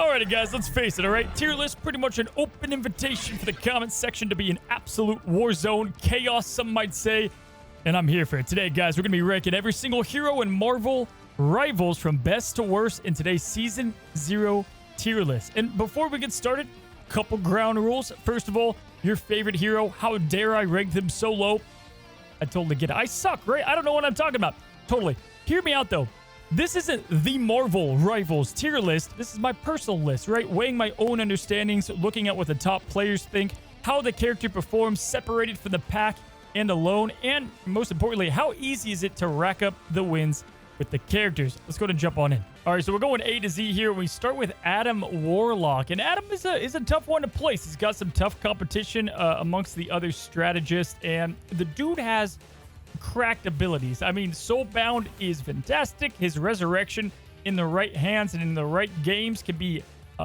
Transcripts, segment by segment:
Alrighty, guys, let's face it, alright? Tier list, pretty much an open invitation for the comments section to be an absolute war zone, chaos, some might say. And I'm here for it. Today, guys, we're going to be ranking every single hero in Marvel Rivals from best to worst in today's Season 0 tier list. And before we get started, couple ground rules. First of all, your favorite hero, how dare I rank them so low? I totally get it. I suck, right? I don't know what I'm talking about. Totally. Hear me out, though. This isn't the Marvel Rivals tier list. This is my personal list, right? Weighing my own understandings, looking at what the top players think, how the character performs separated from the pack and alone, and most importantly, how easy is it to rack up the wins with the characters. Let's go ahead and jump on in. All right, so we're going A to Z here. We start with Adam Warlock, and Adam is a tough one to place. He's got some tough competition amongst the other strategists, and the dude has cracked abilities. I mean, Soulbound is fantastic. His resurrection in the right hands and in the right games can be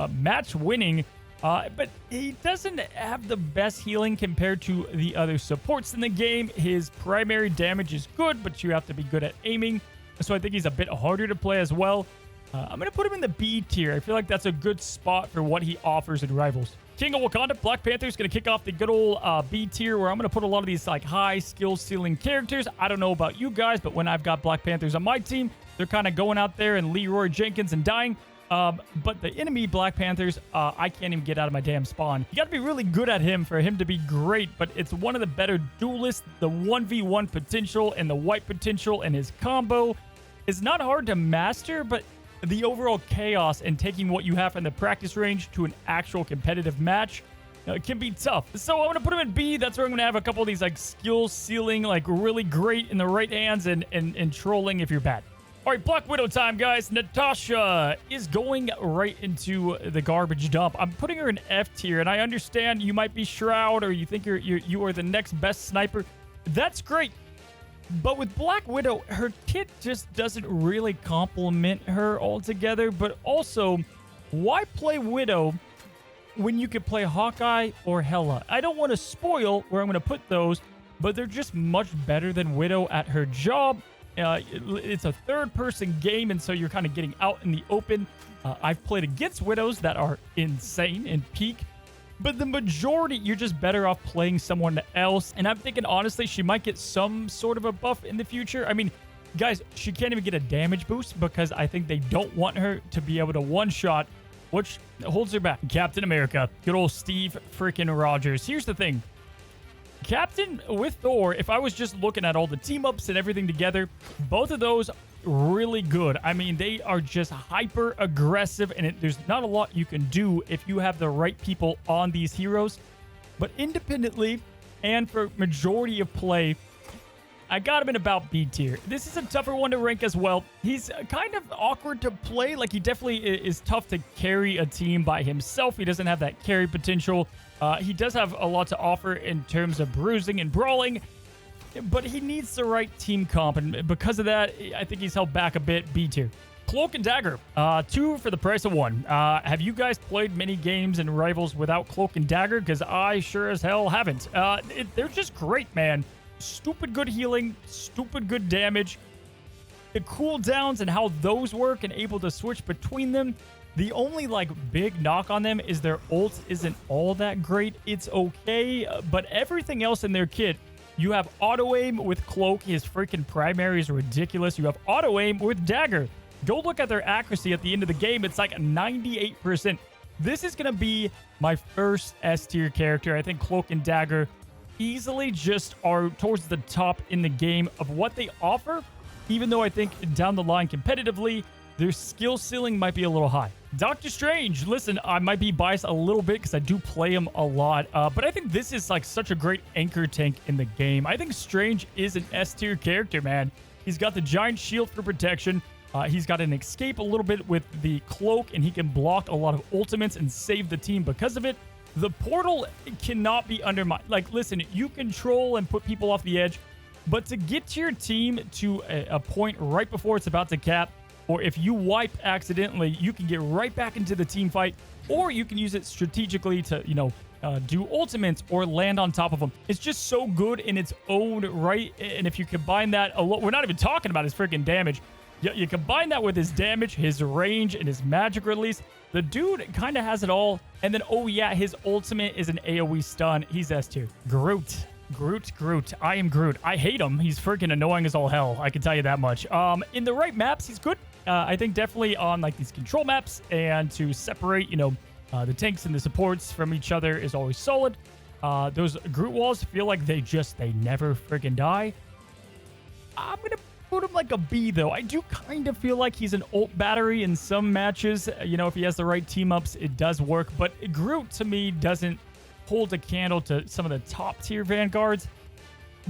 match winning, but he doesn't have the best healing compared to the other supports in the game. His primary damage is good, but you have to be good at aiming, so I think he's a bit harder to play as well. I'm going to put him in the B tier. I feel like that's a good spot for what he offers in Rivals. King of Wakanda, Black Panther is going to kick off the good old B tier, where I'm going to put a lot of these like high skill ceiling characters. I don't know about you guys, but when I've got Black Panthers on my team, they're kind of going out there and Leroy Jenkins and dying. But the enemy Black Panthers, I can't even get out of my damn spawn. You got to be really good at him for him to be great, but it's one of the better duelists. The 1v1 potential and the white potential and his combo is not hard to master, but the overall chaos and taking what you have from the practice range to an actual competitive match can be tough. So I'm going to put him in B. That's where I'm going to have a couple of these like skill ceiling, like really great in the right hands and trolling if you're bad. All right, Black Widow time, guys. Natasha is going right into the garbage dump. I'm putting her in F tier, and I understand you might be Shroud or you think you are the next best sniper. That's great. But with Black Widow, her kit just doesn't really complement her altogether. But also, why play Widow when you could play Hawkeye or Hela? I don't want to spoil where I'm going to put those, but they're just much better than Widow at her job. It's a third-person game, and so you're kind of getting out in the open. I've played against Widows that are insane and peak, but the majority, you're just better off playing someone else. And I'm thinking, honestly, she might get some sort of a buff in the future. I mean, guys, she can't even get a damage boost because I think they don't want her to be able to one-shot, which holds her back. Captain America, good old Steve freaking Rogers. Here's the thing. Captain with Thor, if I was just looking at all the team-ups and everything together, both of those really good. I mean, they are just hyper aggressive, and there's not a lot you can do if you have the right people on these heroes. But independently and for majority of play, I got him in about B tier. This is a tougher one to rank as well. He's kind of awkward to play. Like, he definitely is tough to carry a team by himself. He doesn't have that carry potential. He does have a lot to offer in terms of bruising and brawling, but he needs the right team comp, and because of that, I think he's held back a bit. B tier. Cloak and Dagger, 2 for the price of 1. Have you guys played many games and Rivals without Cloak and Dagger? Because I sure as hell haven't. They're just great, man. Stupid good healing, stupid good damage. The cooldowns and how those work and able to switch between them. The only, like, big knock on them is their ult isn't all that great. It's okay, but everything else in their kit, you have auto-aim with Cloak. His freaking primary is ridiculous. You have auto-aim with Dagger. Go look at their accuracy at the end of the game. It's like 98%. This is going to be my first S-tier character. I think Cloak and Dagger easily just are towards the top in the game of what they offer, even though I think down the line competitively, their skill ceiling might be a little high. Doctor Strange, listen, I might be biased a little bit because I do play him a lot, but I think this is like such a great anchor tank in the game. I think Strange is an S-tier character, man. He's got the giant shield for protection. He's got an escape a little bit with the cloak, and he can block a lot of ultimates and save the team because of it. The portal cannot be undermined. Like, listen, you control and put people off the edge, but to get to your team to a point right before it's about to cap, or if you wipe accidentally, you can get right back into the team fight, or you can use it strategically to, do ultimates or land on top of them. It's just so good in its own right, and if you combine that, we're not even talking about his freaking damage. You combine that with his damage, his range, and his magic release. The dude kind of has it all. And then, oh yeah, his ultimate is an AoE stun. He's S tier. Groot. I am Groot. I hate him. He's freaking annoying as all hell. I can tell you that much. In the right maps, he's good. I think definitely on like these control maps and to separate, the tanks and the supports from each other is always solid. Those Groot walls feel like they never freaking die. I'm going to put him like a B, though. I do kind of feel like he's an ult battery in some matches. If he has the right team-ups, it does work. But Groot, to me, doesn't hold a candle to some of the top-tier Vanguards.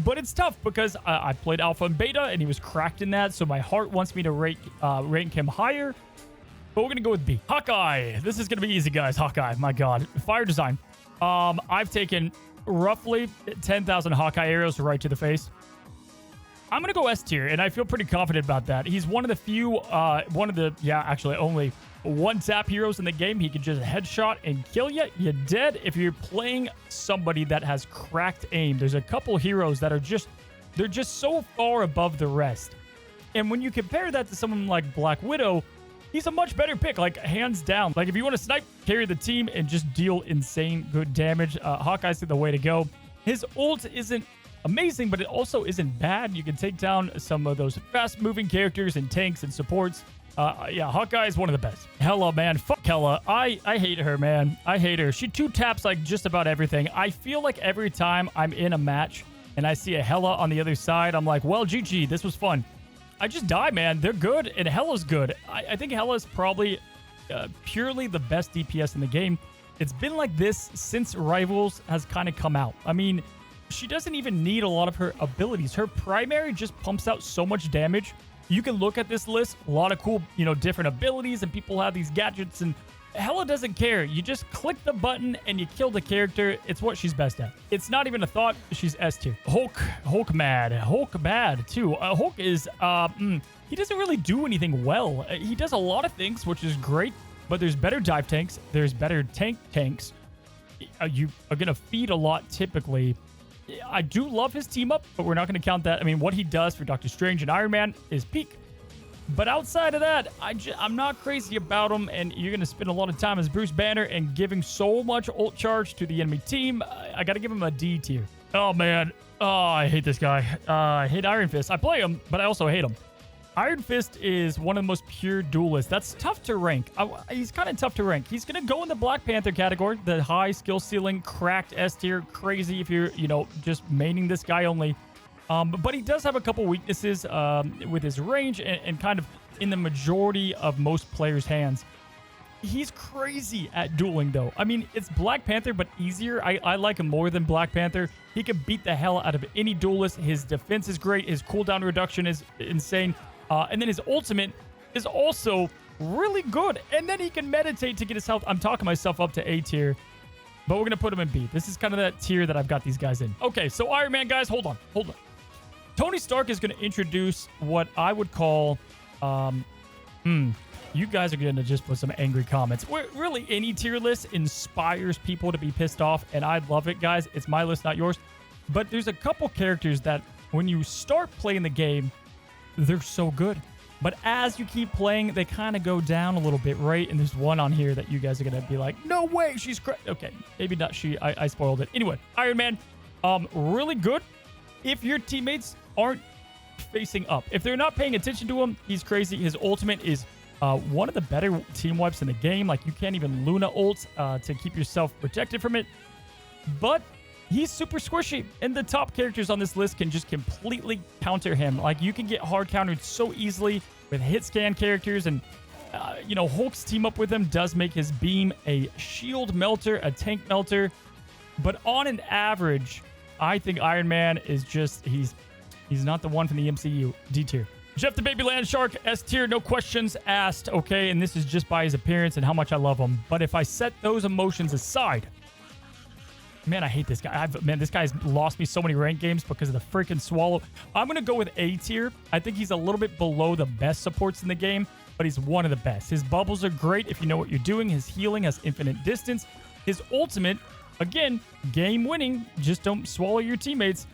But it's tough because I played Alpha and Beta, and he was cracked in that. So my heart wants me to rank him higher. But we're going to go with B. Hawkeye. This is going to be easy, guys. Hawkeye. My God. Fire design. I've taken roughly 10,000 Hawkeye arrows right to the face. I'm going to go S tier, and I feel pretty confident about that. He's one of the few, actually only one-tap heroes in the game. He can just headshot and kill you. You're dead if you're playing somebody that has cracked aim. There's a couple heroes that are they're just so far above the rest. And when you compare that to someone like Black Widow, he's a much better pick, like hands down. Like if you want to snipe, carry the team, and just deal insane good damage, Hawkeye's the way to go. His ult isn't amazing, but it also isn't bad. You can take down some of those fast-moving characters and tanks and supports. Hawkeye is one of the best. Hela, man. Fuck Hela. I hate her, man. I hate her. She two-taps like just about everything. I feel like every time I'm in a match and I see a Hela on the other side, I'm like, well, GG, this was fun. I just die, man. They're good, and Hela's good. I think Hela's probably purely the best DPS in the game. It's been like this since Rivals has kind of come out. I mean, she doesn't even need a lot of her abilities. Her primary just pumps out so much damage. You can look at this list, a lot of cool, different abilities, and people have these gadgets, and Hela doesn't care. You just click the button and you kill the character. It's what she's best at. It's not even a thought. She's S tier. Hulk bad too. Hulk is, he doesn't really do anything well. He does a lot of things, which is great, but there's better dive tanks. There's better tanks. You are going to feed a lot typically. I do love his team up, but we're not going to count that. I mean, what he does for Doctor Strange and Iron Man is peak. But outside of that, I'm not crazy about him, and you're going to spend a lot of time as Bruce Banner and giving so much ult charge to the enemy team. I got to give him a D tier. Oh, man. Oh, I hate this guy. I hate Iron Fist. I play him, but I also hate him. Iron Fist is one of the most pure duelists. That's tough to rank. He's kind of tough to rank. He's going to go in the Black Panther category, the high skill ceiling, cracked S tier, crazy if you're, just maining this guy only. But he does have a couple weaknesses with his range and kind of in the majority of most players' hands. He's crazy at dueling, though. I mean, it's Black Panther, but easier. I like him more than Black Panther. He can beat the hell out of any duelist. His defense is great. His cooldown reduction is insane. And then his ultimate is also really good. And then he can meditate to get his health. I'm talking myself up to A tier, but we're going to put him in B. This is kind of that tier that I've got these guys in. Okay, so Iron Man, guys, hold on. Tony Stark is going to introduce what I would call, you guys are going to just put some angry comments. Really, any tier list inspires people to be pissed off, and I love it, guys. It's my list, not yours. But there's a couple characters that when you start playing the game, they're so good. But as you keep playing, they kind of go down a little bit, right? And there's one on here that you guys are going to be like, no way, she's okay, maybe not she. I spoiled it. Anyway, Iron Man, really good. If your teammates aren't facing up, if they're not paying attention to him, he's crazy. His ultimate is one of the better team wipes in the game. Like, you can't even Luna ult to keep yourself protected from it. But he's super squishy, and the top characters on this list can just completely counter him. Like, you can get hard countered so easily with hit scan characters, and Hulk's team up with him does make his beam a shield melter, a tank melter. But on an average, I think Iron Man is just, he's not the one from the MCU. D tier. Jeff the Baby Land Shark, S tier, no questions asked, okay? And this is just by his appearance and how much I love him. But if I set those emotions aside, man, I hate this guy. This guy's lost me so many ranked games because of the freaking swallow. I'm going to go with A tier. I think he's a little bit below the best supports in the game, but he's one of the best. His bubbles are great if you know what you're doing. His healing has infinite distance. His ultimate, again, game winning. Just don't swallow your teammates.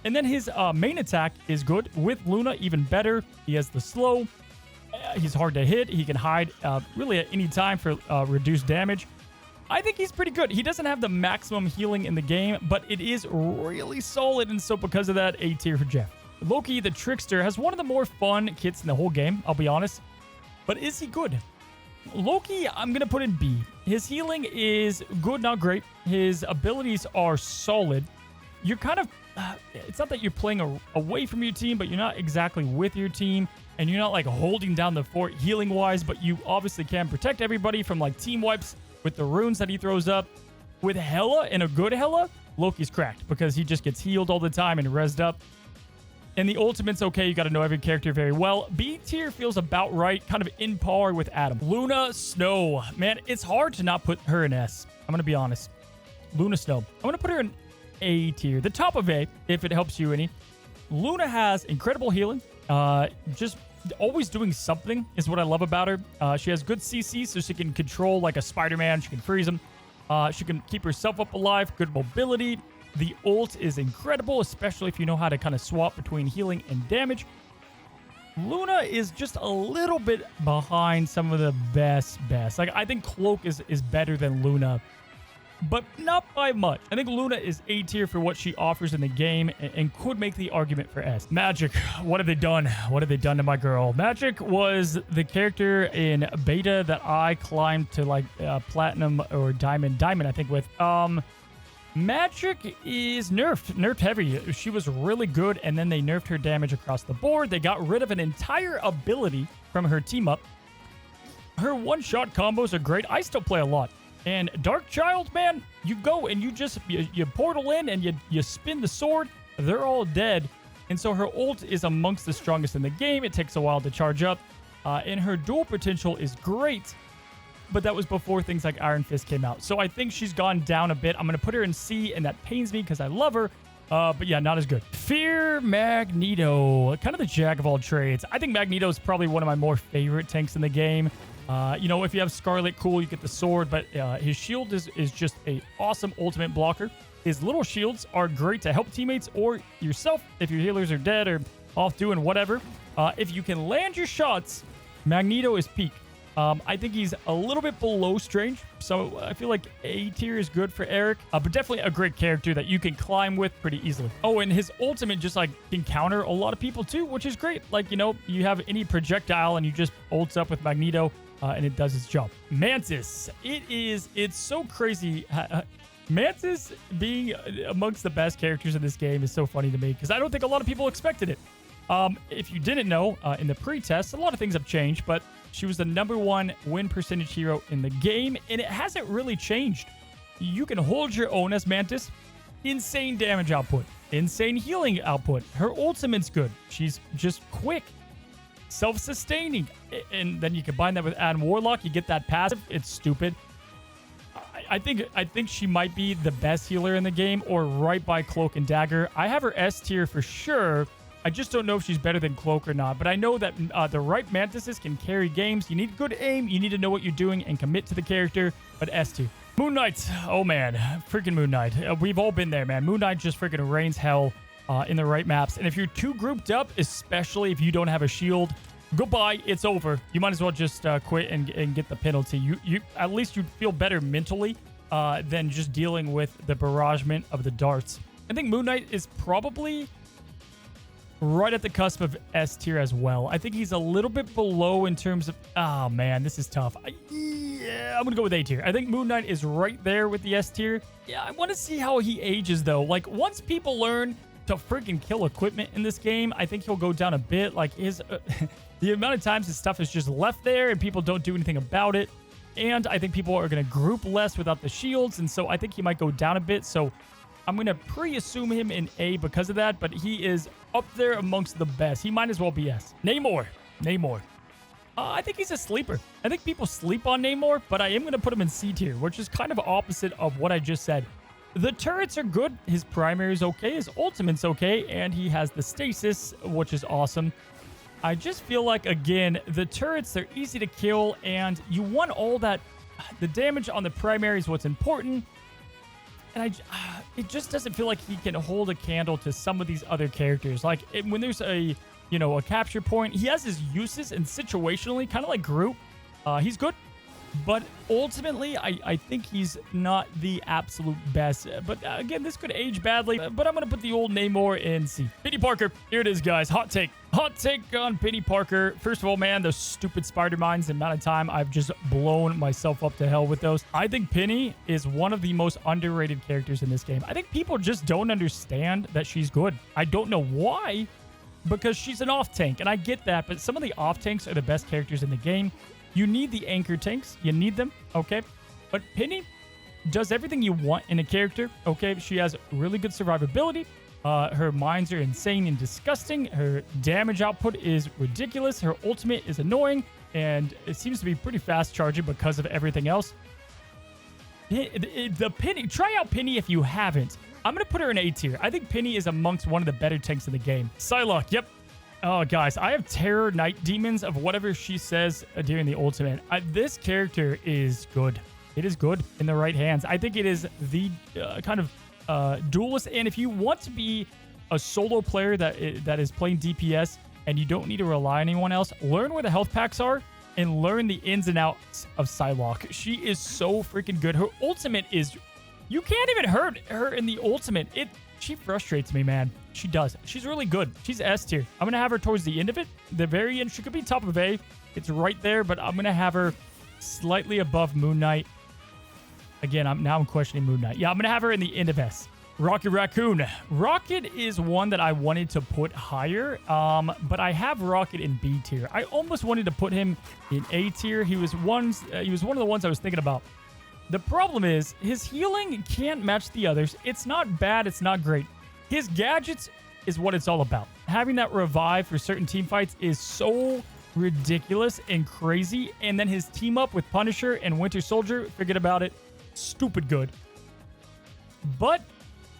And then his main attack is good. With Luna, even better. He has the slow. He's hard to hit. He can hide really at any time for reduced damage. I think he's pretty good. He doesn't have the maximum healing in the game, but it is really solid, and so because of that, A tier for Jeff. Loki, the Trickster, has one of the more fun kits in the whole game, I'll be honest. But is he good? Loki, I'm going to put in B. His healing is good, not great. His abilities are solid. You're kind of... it's not that you're playing away from your team, but you're not exactly with your team. And you're not, like, holding down the fort healing-wise, but you obviously can protect everybody from, like, team wipes with the runes that he throws up. With Hela and a good Hela, Loki's cracked because he just gets healed all the time and rezzed up. And the ultimate's okay. You got to know every character very well. B tier feels about right, kind of in par with Adam. Luna Snow. Man, it's hard to not put her in S. I'm going to be honest. Luna Snow. I'm going to put her in A tier. The top of A, if it helps you any. Luna has incredible healing. Just always doing something is what I love about her. She has good CC, so she can control like a Spider-Man. She can freeze him. She can keep herself up alive. Good mobility. The ult is incredible, especially if you know how to kind of swap between healing and damage. Luna is just a little bit behind some of the best. Like, I think Cloak is better than Luna, but not by much. I think Luna is A tier for what she offers in the game and could make the argument for S. Magik, what have they done? What have they done to my girl? Magik was the character in beta that I climbed to like platinum or diamond, I think, with. Magik is nerfed heavy. She was really good, and then they nerfed her damage across the board. They got rid of an entire ability from her team up. Her one-shot combos are great. I still play a lot. And Dark Child, man, you go and you portal in and you spin the sword. They're all dead. And so her ult is amongst the strongest in the game. It takes a while to charge up. And her dual potential is great. But that was before things like Iron Fist came out. So I think she's gone down a bit. I'm going to put her in C, and that pains me because I love her. But yeah, not as good. Fear Magneto. Kind of the jack of all trades. I think Magneto is probably one of my more favorite tanks in the game. You know, if you have Scarlet, cool, you get the sword. But his shield is just a awesome ultimate blocker. His little shields are great to help teammates or yourself if your healers are dead or off doing whatever. If you can land your shots, Magneto is peak. I think he's a little bit below Strange, so I feel like A tier is good for Eric, but definitely a great character that you can climb with pretty easily. Oh, and his ultimate just like can counter a lot of people too, which is great. Like, you know, you have any projectile and you just ults up with Magneto and it does its job. Mantis, it's so crazy. Mantis being amongst the best characters in this game is so funny to me because I don't think a lot of people expected it. If you didn't know, in the pre-test, a lot of things have changed, but she was the #1 win percentage hero in the game, and it hasn't really changed. You can hold your own as Mantis. Insane damage output. Insane healing output. Her ultimate's good. She's just quick. Self-sustaining. And then you combine that with Adam Warlock, you get that passive. It's stupid. I think she might be the best healer in the game, or right by Cloak and Dagger. I have her S tier for sure. I just don't know if she's better than Cloak or not, but I know that the right Mantises can carry games. You need good aim, you need to know what you're doing and commit to the character, but S tier. Moon Knight, oh man, freaking Moon Knight. We've all been there, man. Moon Knight just freaking rains hell in the right maps, and if you're too grouped up, especially if you don't have a shield, goodbye, it's over. You might as well just quit and get the penalty. You at least you'd feel better mentally than just dealing with the barragement of the darts. I think Moon Knight is probably right at the cusp of S tier as well. I think he's a little bit below in terms of... Oh, man, this is tough. Yeah, I'm going to go with A tier. I think Moon Knight is right there with the S tier. Yeah, I want to see how he ages, though. Like, once people learn to freaking kill equipment in this game, I think he'll go down a bit. Like, his... the amount of times his stuff is just left there and people don't do anything about it. And I think people are going to group less without the shields, and so I think he might go down a bit. So I'm going to pre-assume him in A because of that, but he is up there amongst the best. He might as well be S. Namor. I think he's a sleeper. I think people sleep on Namor, but I am going to put him in C tier, which is kind of opposite of what I just said. The turrets are good. His primary is okay. His ultimate's okay, and he has the stasis, which is awesome. I just feel like, again, the turrets, they're easy to kill, and you want all that... The damage on the primary is what's important. And it just doesn't feel like he can hold a candle to some of these other characters. Like, when there's a you know, a capture point. He has his uses, and situationally, kind of like Groot, he's good. But ultimately, I think he's not the absolute best. But again, this could age badly. But I'm going to put the old Namor in C. Peni Parker. Here it is, guys. Hot take. Hot take on Peni Parker. First of all, man, those stupid spider mines, the amount of time I've just blown myself up to hell with those. I think Peni is one of the most underrated characters in this game. I think people just don't understand that she's good. I don't know why, because she's an off tank. And I get that. But some of the off tanks are the best characters in the game. You need the anchor tanks. You need them, okay? But Peni does everything you want in a character, okay? She has really good survivability. Her mines are insane and disgusting. Her damage output is ridiculous. Her ultimate is annoying, and it seems to be pretty fast charging because of everything else. The Peni, try out Peni if you haven't. I'm going to put her in A tier. I think Peni is amongst one of the better tanks in the game. Psylocke, yep. Oh, guys, I have terror night demons of whatever she says during the ultimate. This character is good. It is good in the right hands. I think it is the kind of duelist. And if you want to be a solo player that is playing DPS and you don't need to rely on anyone else, learn where the health packs are and learn the ins and outs of Psylocke. She is so freaking good. Her ultimate is... You can't even hurt her in the ultimate. She frustrates me, man. She does. She's really good. She's S tier. I'm going to have her towards the end of it. The very end. She could be top of A. It's right there, but I'm going to have her slightly above Moon Knight. Again, I'm questioning Moon Knight. Yeah, I'm going to have her in the end of S. Rocket Raccoon. Rocket is one that I wanted to put higher, but I have Rocket in B tier. I almost wanted to put him in A tier. He was one of the ones I was thinking about. The problem is his healing can't match the others. It's not bad. It's not great. His gadgets is what it's all about. Having that revive for certain team fights is so ridiculous and crazy. And then his team up with Punisher and Winter Soldier, forget about it. Stupid good. But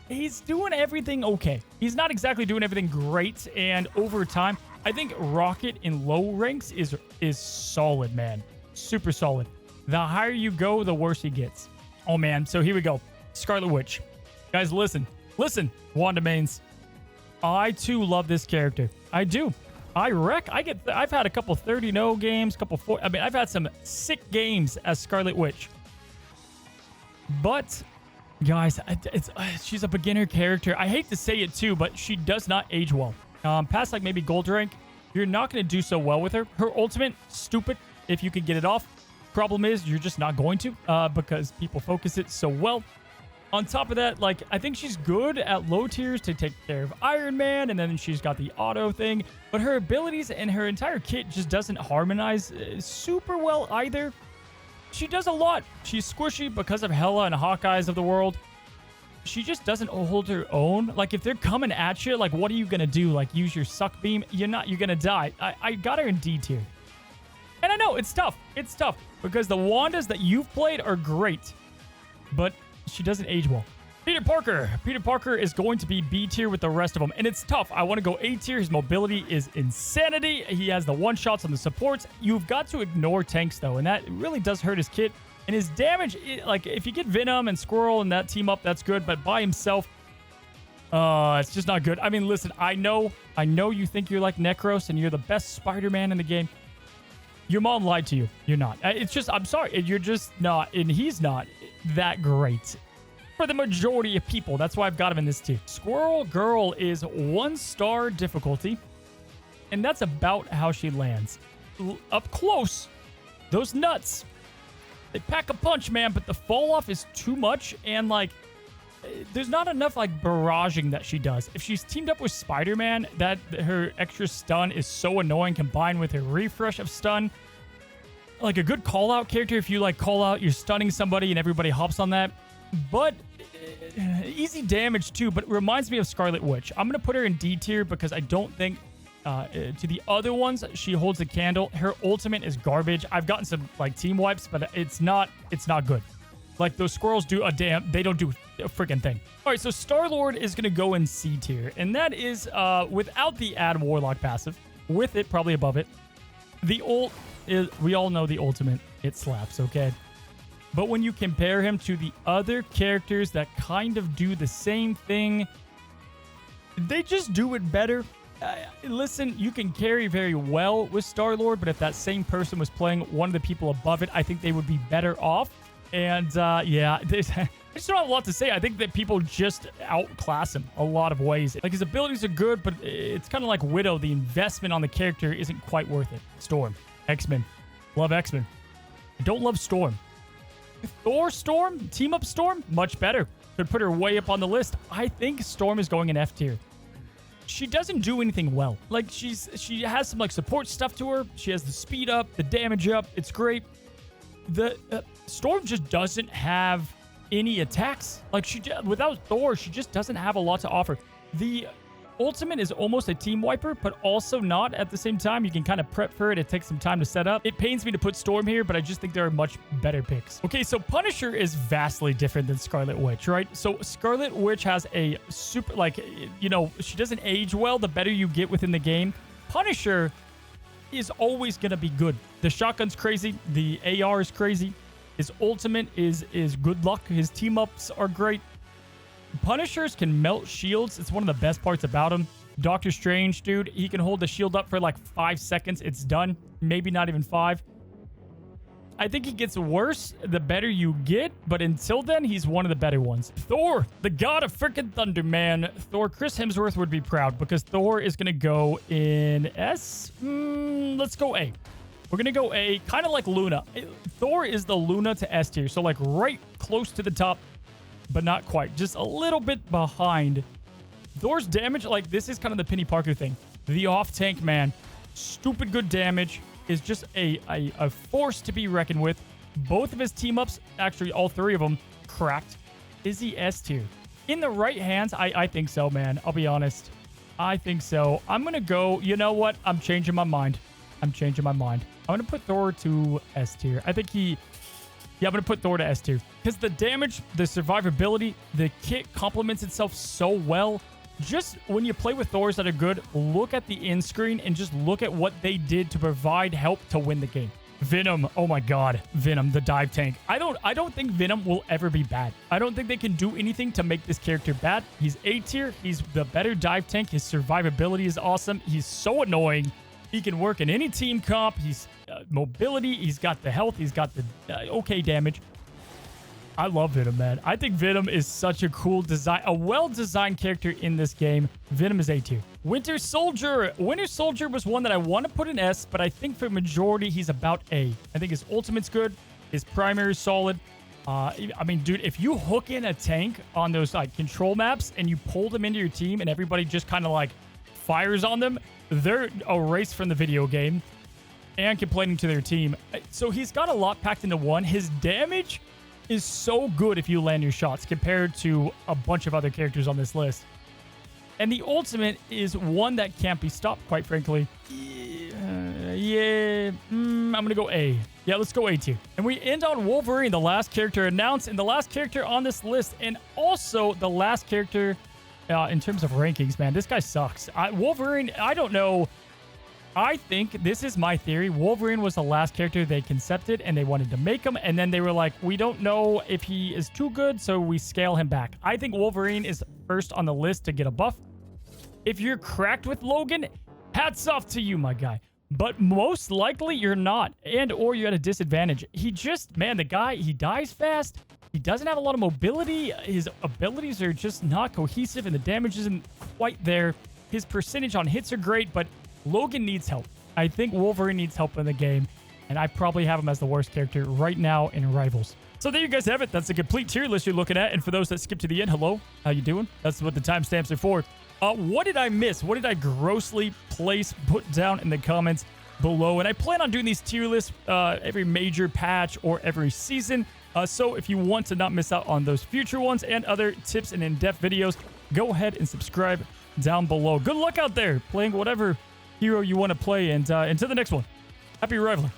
he's doing everything okay. He's not exactly doing everything great. And over time, I think Rocket in low ranks is solid, man. Super solid. The higher you go, the worse he gets. Oh, man. So here we go. Scarlet Witch. Guys, listen. Listen, Wanda mains. I, too, love this character. I do. I've had a couple 30-0 games, I've had some sick games as Scarlet Witch. But, guys, she's a beginner character. I hate to say it, too, but she does not age well. Past, like, maybe gold rank, you're not going to do so well with her. Her ultimate, stupid if you can get it off. Problem is, you're just not going to because people focus it so well. On top of that, like, I think she's good at low tiers to take care of Iron Man, and then she's got the auto thing. But her abilities and her entire kit just doesn't harmonize super well either. She does a lot. She's squishy because of Hela and Hawkeyes of the world. She just doesn't hold her own. Like, if they're coming at you, like, what are you going to do? Like, use your suck beam? You're going to die. I got her in D tier. And I know, it's tough. It's tough because the Wandas that you've played are great, but she doesn't age well. Peter Parker. Peter Parker is going to be B tier with the rest of them, and it's tough. I want to go A tier. His mobility is insanity. He has the one-shots on the supports. You've got to ignore tanks, though, and that really does hurt his kit. And his damage, like, if you get Venom and Squirrel and that team up, that's good, but by himself, it's just not good. I mean, listen, I know you think you're like Necros and you're the best Spider-Man in the game. Your mom lied to you. You're not. It's just, I'm sorry. You're just not, and he's not that great for the majority of people. That's why I've got him in this tier. Squirrel Girl is 1-star difficulty, and that's about how she lands. Up close, those nuts, they pack a punch, man, but the fall off is too much, and, like, there's not enough, like, barraging that she does. If she's teamed up with Spider-Man, that her extra stun is so annoying combined with her refresh of stun. Like, a good call-out character, if you, like, call out, you're stunning somebody and everybody hops on that. But easy damage, too, but it reminds me of Scarlet Witch. I'm going to put her in D tier because I don't think to the other ones, she holds a candle. Her ultimate is garbage. I've gotten some, like, team wipes, but it's not good. Like, those squirrels do they don't do a freaking thing. All right, so Star-Lord is going to go in C tier, and that is without the add Warlock passive. With it, probably above it. The ult is, we all know the ultimate. It slaps, okay? But when you compare him to the other characters that kind of do the same thing, they just do it better. listen, you can carry very well with Star-Lord, but if that same person was playing one of the people above it, I think they would be better off. And yeah, I just don't have a lot to say. I think that people just outclass him a lot of ways. Like, his abilities are good, but it's kind of like Widow. The investment on the character isn't quite worth it. Storm, X-Men. Love X-Men. I don't love Storm. Thor Storm, team up Storm, much better. Could put her way up on the list. I think Storm is going in F tier. She doesn't do anything well. Like, she has some like support stuff to her. She has the speed up, the damage up. It's great. The Storm just doesn't have any attacks. Like, without Thor, she just doesn't have a lot to offer. The ultimate is almost a team wiper, but also not at the same time. You can kind of prep for it. It takes some time to set up. It pains me to put Storm here, but I just think there are much better picks. Okay, so Punisher is vastly different than Scarlet Witch, right? So Scarlet Witch has a super, like, you know, she doesn't age well the better you get within the game. Punisher is always going to be good. The shotgun's crazy. The AR is crazy. His ultimate is good luck. His team-ups are great. Punishers can melt shields. It's one of the best parts about him. Doctor Strange, dude, he can hold the shield up for like 5 seconds. It's done. Maybe not even 5. I think he gets worse the better you get, but until then, he's one of the better ones. Thor, the god of freaking thunder, man. Thor, Chris Hemsworth would be proud because Thor is going to go in S. Let's go A. We're going to go A, kind of like Luna. Thor is the Luna to S tier, so like right close to the top, but not quite. Just a little bit behind. Thor's damage, like, this is kind of the Peni Parker thing. The off-tank man, stupid good damage, is just a force to be reckoned with. Both of his team-ups, actually all 3 of them, cracked. Is he S tier? In the right hands, I think so, man. I'll be honest. I think so. I'm going to go, you know what? I'm changing my mind. I'm changing my mind. I'm going to put Thor to S tier. I think yeah, I'm going to put Thor to S tier. Because the damage, the survivability, the kit complements itself so well. Just when you play with Thors that are good, look at the end screen and just look at what they did to provide help to win the game. Venom, oh my god. Venom, the dive tank. I don't think Venom will ever be bad. I don't think they can do anything to make this character bad. He's A tier. He's the better dive tank. His survivability is awesome. He's so annoying. He can work in any team comp. He's mobility. He's got the health. He's got the okay damage. I love Venom, man. I think Venom is such a cool design, a well-designed character in this game. Venom is A tier. Winter Soldier. Winter Soldier was one that I want to put in S, but I think for majority, he's about A. I think his ultimate's good. His primary is solid. I mean, dude, if you hook in a tank on those like control maps and you pull them into your team and everybody just kind of like fires on them, they're erased from the video game and complaining to their team. So he's got a lot packed into one. His damage is so good if you land your shots compared to a bunch of other characters on this list. And the ultimate is one that can't be stopped, quite frankly. I'm going to go A. Yeah, let's go A tier. And we end on Wolverine, the last character announced and the last character on this list. And also the last character in terms of rankings, man. This guy sucks. Wolverine, I don't know. I think, this is my theory, Wolverine was the last character they concepted and they wanted to make him, and then they were like, we don't know if he is too good, so we scale him back. I think Wolverine is first on the list to get a buff. If you're cracked with Logan, hats off to you, my guy. But most likely you're not, or you're at a disadvantage. He just, man, the guy, he dies fast. He doesn't have a lot of mobility. His abilities are just not cohesive, and the damage isn't quite there. His percentage on hits are great, but Logan needs help. I think Wolverine needs help in the game, and I probably have him as the worst character right now in Rivals. So there you guys have it. That's a complete tier list you're looking at. And for those that skip to the end, hello, how you doing? That's what the timestamps are for. What did I miss? What did I grossly put down in the comments below? And I plan on doing these tier lists every major patch or every season. So if you want to not miss out on those future ones and other tips and in-depth videos, go ahead and subscribe down below. Good luck out there playing whatever hero you want to play, and until the next one, happy rivaling.